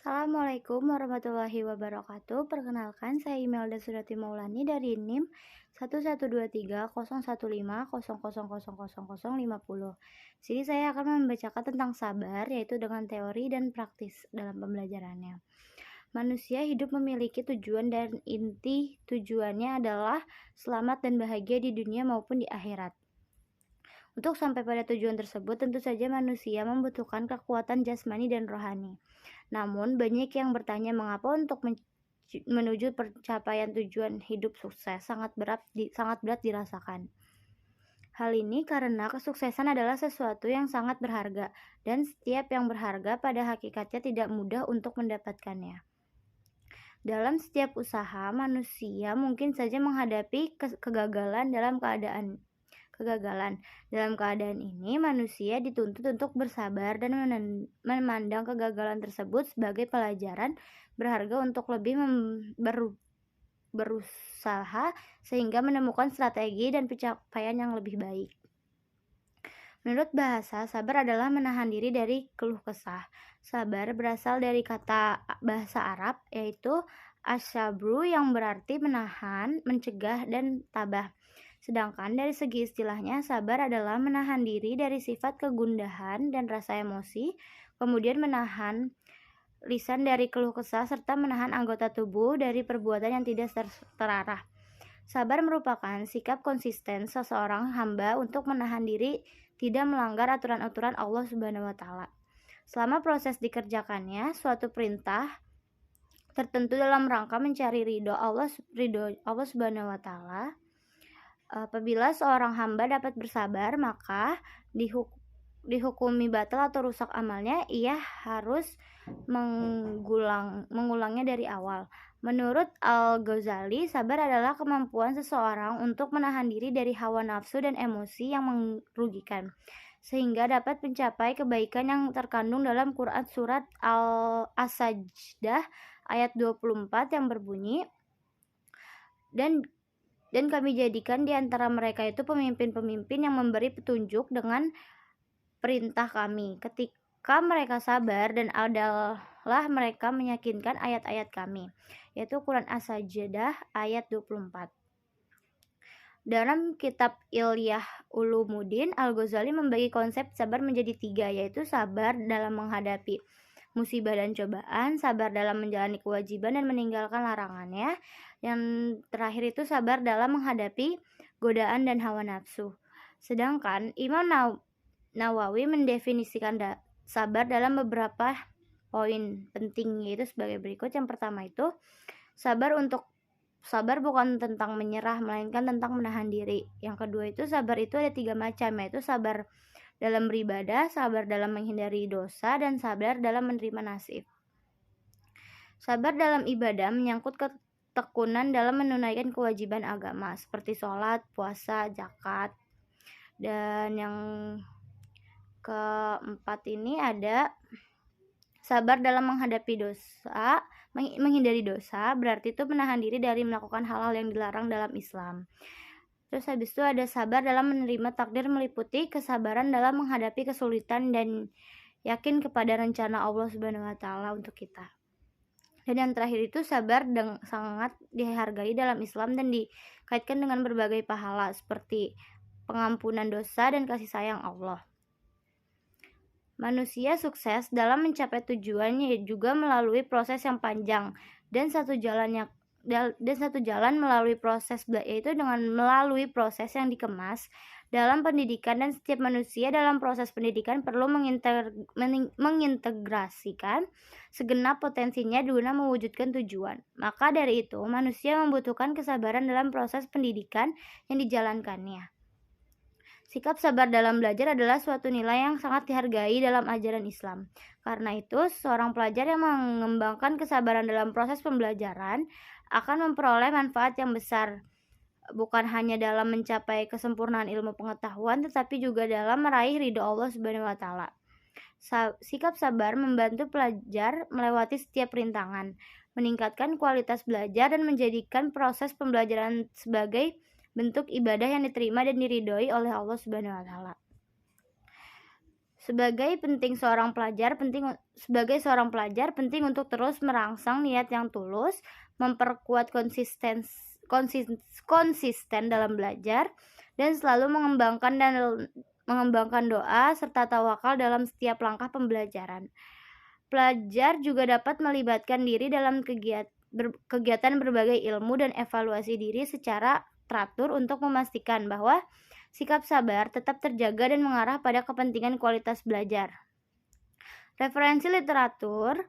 Assalamualaikum warahmatullahi wabarakatuh. Perkenalkan, saya Imelda Surati Maulani dari NIM 1123015000050. Sini saya akan membacakan tentang sabar, yaitu dengan teori dan praktis dalam pembelajarannya. Manusia hidup memiliki tujuan dan inti tujuannya adalah selamat dan bahagia di dunia maupun di akhirat. Untuk sampai pada tujuan tersebut, tentu saja manusia membutuhkan kekuatan jasmani dan rohani. Namun, banyak yang bertanya mengapa untuk menuju pencapaian tujuan hidup sukses sangat berat dirasakan. Hal ini karena kesuksesan adalah sesuatu yang sangat berharga, dan setiap yang berharga pada hakikatnya tidak mudah untuk mendapatkannya. Dalam setiap usaha, manusia mungkin saja menghadapi kegagalan. Dalam keadaan ini, manusia dituntut untuk bersabar dan memandang kegagalan tersebut sebagai pelajaran berharga untuk lebih berusaha sehingga menemukan strategi dan pencapaian yang lebih baik. Menurut bahasa, sabar adalah menahan diri dari keluh kesah. Sabar berasal dari kata bahasa Arab, yaitu asyabru yang berarti menahan, mencegah, dan tabah. Sedangkan dari segi istilahnya, sabar adalah menahan diri dari sifat kegundahan dan rasa emosi, kemudian menahan lisan dari keluh kesah, serta menahan anggota tubuh dari perbuatan yang tidak terarah. Sabar merupakan sikap konsisten seseorang hamba untuk menahan diri tidak melanggar aturan-aturan Allah Subhanahu wa Ta'ala. Selama proses dikerjakannya suatu perintah tertentu dalam rangka mencari ridho Allah Subhanahu wa Ta'ala. Apabila seorang hamba dapat bersabar, maka dihukumi batal atau rusak amalnya, ia harus mengulangnya dari awal. Menurut Al-Ghazali, sabar adalah kemampuan seseorang untuk menahan diri dari hawa nafsu dan emosi yang merugikan, sehingga dapat mencapai kebaikan yang terkandung dalam Quran surat As-Sajdah ayat 24 yang berbunyi, dan kami jadikan di antara mereka itu pemimpin-pemimpin yang memberi petunjuk dengan perintah kami. Ketika mereka sabar dan adalah mereka meyakinkan ayat-ayat kami, yaitu Quran As-Sajdah ayat 24. Dalam kitab Ilyah Ulumuddin, Al-Ghazali membagi konsep sabar menjadi 3, yaitu sabar dalam menghadapi musibah dan cobaan, sabar dalam menjalani kewajiban dan meninggalkan larangannya, yang terakhir itu sabar dalam menghadapi godaan dan hawa nafsu. Sedangkan Imam Nawawi mendefinisikan sabar dalam beberapa poin penting, yaitu sebagai berikut. Yang pertama itu sabar bukan tentang menyerah, melainkan tentang menahan diri. Yang kedua itu sabar itu ada 3 macam, yaitu sabar dalam beribadah, sabar dalam menghindari dosa, dan sabar dalam menerima nasib. Sabar dalam ibadah menyangkut ketekunan dalam menunaikan kewajiban agama seperti sholat, puasa, zakat. Dan yang keempat ini ada sabar dalam menghadapi dosa, menghindari dosa, berarti itu menahan diri dari melakukan hal-hal yang dilarang dalam Islam. Terus habis itu ada sabar dalam menerima takdir, meliputi kesabaran dalam menghadapi kesulitan dan yakin kepada rencana Allah Subhanahu wa Ta'ala untuk kita. Dan yang terakhir itu sabar sangat dihargai dalam Islam dan dikaitkan dengan berbagai pahala seperti pengampunan dosa dan kasih sayang Allah. Manusia sukses dalam mencapai tujuannya juga melalui proses yang panjang, dan satu jalan melalui proses, yaitu dengan melalui proses yang dikemas dalam pendidikan, dan setiap manusia dalam proses pendidikan perlu mengintegrasikan segenap potensinya guna mewujudkan tujuan. Maka dari itu, manusia membutuhkan kesabaran dalam proses pendidikan yang dijalankannya. Sikap sabar dalam belajar adalah suatu nilai yang sangat dihargai dalam ajaran Islam. Karena itu, seorang pelajar yang mengembangkan kesabaran dalam proses pembelajaran akan memperoleh manfaat yang besar, bukan hanya dalam mencapai kesempurnaan ilmu pengetahuan, tetapi juga dalam meraih ridho Allah Subhanahu wa Ta'ala. Sikap sabar membantu pelajar melewati setiap rintangan, meningkatkan kualitas belajar, dan menjadikan proses pembelajaran sebagai bentuk ibadah yang diterima dan diridhoi oleh Allah Subhanahu wa Ta'ala. Sebagai seorang pelajar penting untuk terus merangsang niat yang tulus, memperkuat konsisten dalam belajar, dan selalu mengembangkan doa serta tawakal dalam setiap langkah pembelajaran. Pelajar juga dapat melibatkan diri dalam kegiatan berbagai ilmu dan evaluasi diri secara teratur untuk memastikan bahwa sikap sabar tetap terjaga dan mengarah pada kepentingan kualitas belajar. Referensi literatur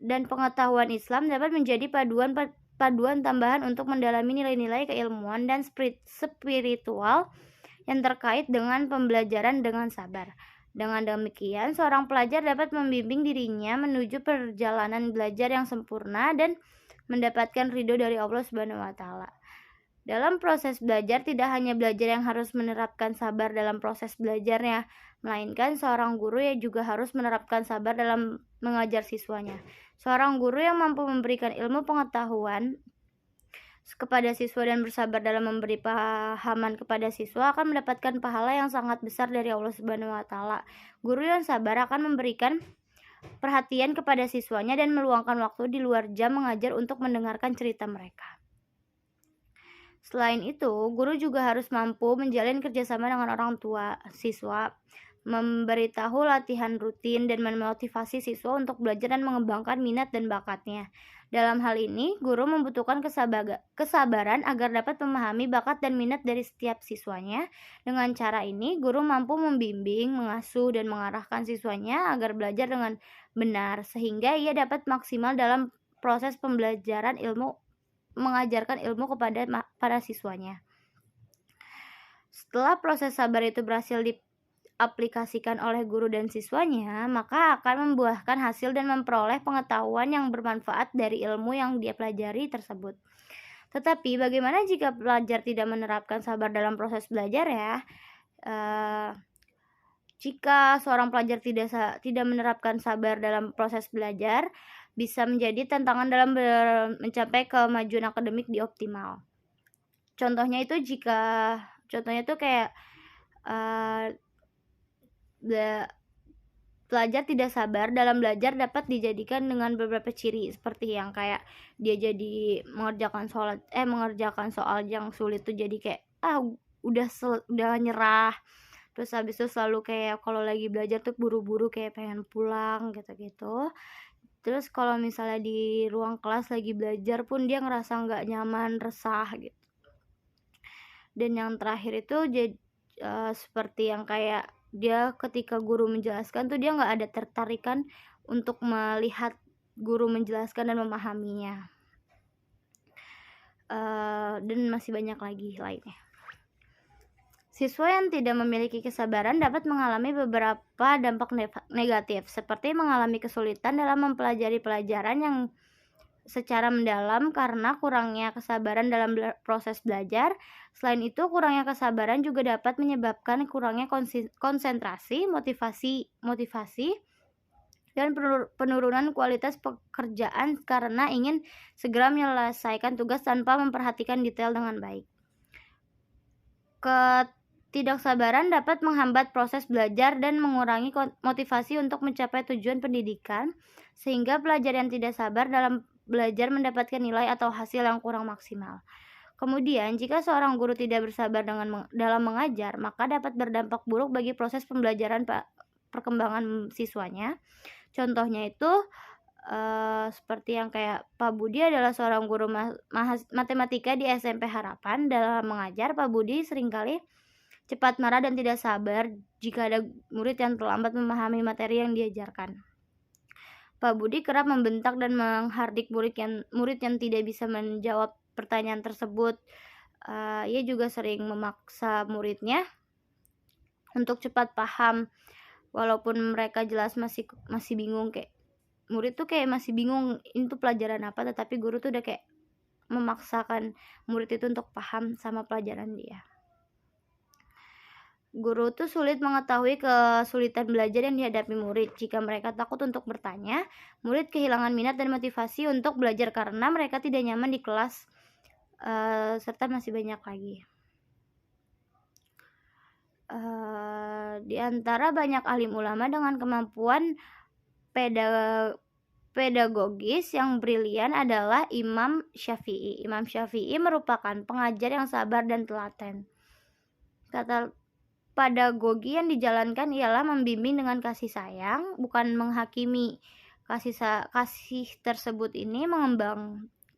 dan pengetahuan Islam dapat menjadi paduan tambahan untuk mendalami nilai-nilai keilmuan dan spiritual yang terkait dengan pembelajaran dengan sabar. Dengan demikian, seorang pelajar dapat membimbing dirinya menuju perjalanan belajar yang sempurna dan mendapatkan ridho dari Allah Subhanahu wa Ta'ala. Dalam proses belajar, tidak hanya belajar yang harus menerapkan sabar dalam proses belajarnya, melainkan seorang guru yang juga harus menerapkan sabar dalam mengajar siswanya. Seorang guru yang mampu memberikan ilmu pengetahuan kepada siswa dan bersabar dalam memberi pahaman kepada siswa akan mendapatkan pahala yang sangat besar dari Allah Subhanahu wa Ta'ala. Guru yang sabar akan memberikan perhatian kepada siswanya dan meluangkan waktu di luar jam mengajar untuk mendengarkan cerita mereka. Selain itu, guru juga harus mampu menjalin kerjasama dengan orang tua siswa, memberitahu latihan rutin, dan memotivasi siswa untuk belajar dan mengembangkan minat dan bakatnya. Dalam hal ini, guru membutuhkan kesabaran agar dapat memahami bakat dan minat dari setiap siswanya. Dengan cara ini, guru mampu membimbing, mengasuh, dan mengarahkan siswanya agar belajar dengan benar, sehingga ia dapat maksimal dalam proses pembelajaran mengajarkan ilmu kepada para siswanya. Setelah proses sabar itu berhasil diaplikasikan oleh guru dan siswanya, maka akan membuahkan hasil dan memperoleh pengetahuan yang bermanfaat dari ilmu yang dia pelajari tersebut. Tetapi bagaimana jika pelajar tidak menerapkan sabar dalam proses belajar ya? Jika seorang pelajar tidak menerapkan sabar dalam proses belajar, bisa menjadi tantangan dalam mencapai kemajuan akademik di optimal. Contohnya itu kayak pelajar tidak sabar dalam belajar dapat dijadikan dengan beberapa ciri, seperti yang kayak dia jadi mengerjakan soal yang sulit tuh jadi kayak udah nyerah. Terus habis itu selalu kayak kalau lagi belajar tuh buru-buru kayak pengen pulang gitu. Terus kalau misalnya di ruang kelas lagi belajar pun dia ngerasa nggak nyaman, resah gitu. Dan yang terakhir itu seperti yang kayak dia ketika guru menjelaskan tuh dia nggak ada tertarikan untuk melihat guru menjelaskan dan memahaminya. Dan masih banyak lagi lainnya. Siswa yang tidak memiliki kesabaran dapat mengalami beberapa dampak negatif, seperti mengalami kesulitan dalam mempelajari pelajaran yang secara mendalam karena kurangnya kesabaran dalam proses belajar. Selain itu, kurangnya kesabaran juga dapat menyebabkan kurangnya konsentrasi, motivasi, dan penurunan kualitas pekerjaan karena ingin segera menyelesaikan tugas tanpa memperhatikan detail dengan baik. Ketidaksabaran dapat menghambat proses belajar dan mengurangi motivasi untuk mencapai tujuan pendidikan, sehingga pelajar yang tidak sabar dalam belajar mendapatkan nilai atau hasil yang kurang maksimal. Kemudian, jika seorang guru tidak bersabar dalam mengajar, maka dapat berdampak buruk bagi proses pembelajaran perkembangan siswanya. Contohnya itu seperti yang kayak Pak Budi adalah seorang guru matematika di SMP Harapan. Dalam mengajar, Pak Budi seringkali cepat marah dan tidak sabar jika ada murid yang terlambat memahami materi yang diajarkan. Pak Budi kerap membentak dan menghardik murid yang tidak bisa menjawab pertanyaan tersebut. Ia juga sering memaksa muridnya untuk cepat paham, walaupun mereka jelas masih bingung. Kayak murid tuh kayak masih bingung ini tuh pelajaran apa, tetapi guru tuh udah kayak memaksakan murid itu untuk paham sama pelajaran dia. Guru tuh sulit mengetahui kesulitan belajar yang dihadapi murid. Jika mereka takut untuk bertanya, murid kehilangan minat dan motivasi untuk belajar karena mereka tidak nyaman di kelas, serta masih banyak lagi. Di antara banyak alim ulama dengan kemampuan pedagogis yang brilian adalah Imam Syafi'i. Imam Syafi'i merupakan pengajar yang sabar dan telaten. Kata pedagogi yang dijalankan ialah membimbing dengan kasih sayang, bukan menghakimi. Kasih tersebut ini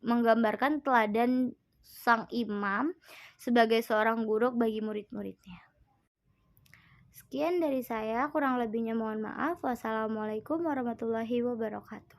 menggambarkan teladan sang imam sebagai seorang guru bagi murid-muridnya. Sekian dari saya, kurang lebihnya mohon maaf. Wassalamualaikum warahmatullahi wabarakatuh.